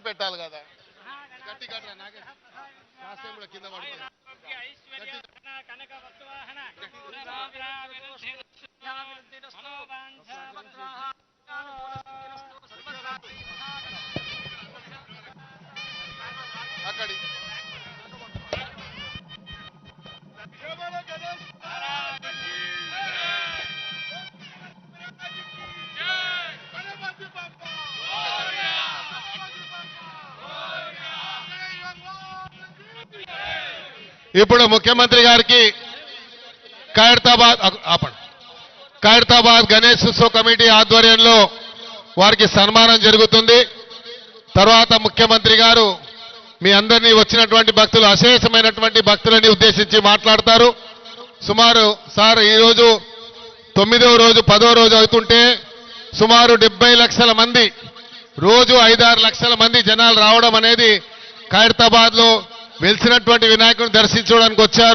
పెట్టాలి కదా గట్టి కట్టరా నాకే లాస్ట్ టైం కూడా కింద పడుతుంది అక్కడి ఇప్పుడు ముఖ్యమంత్రి గారికి ఖైరతాబాద్ గణేష్ ఉత్సవ కమిటీ ఆధ్వర్యంలో వారికి సన్మానం జరుగుతుంది. తర్వాత ముఖ్యమంత్రి గారు మీ అందరినీ వచ్చినటువంటి భక్తులు అశేషమైనటువంటి భక్తులని ఉద్దేశించి మాట్లాడతారు. సుమారు సార్ ఈరోజు 9వ రోజు 10వ రోజు అవుతుంటే సుమారు 70 లక్షల మంది రోజు 5-6 లక్షల మంది జనాలు రావడం అనేది ఖైరతాబాద్ లో వెలిసినటువంటి వినాయకుడిని దర్శించడానికి వచ్చారు.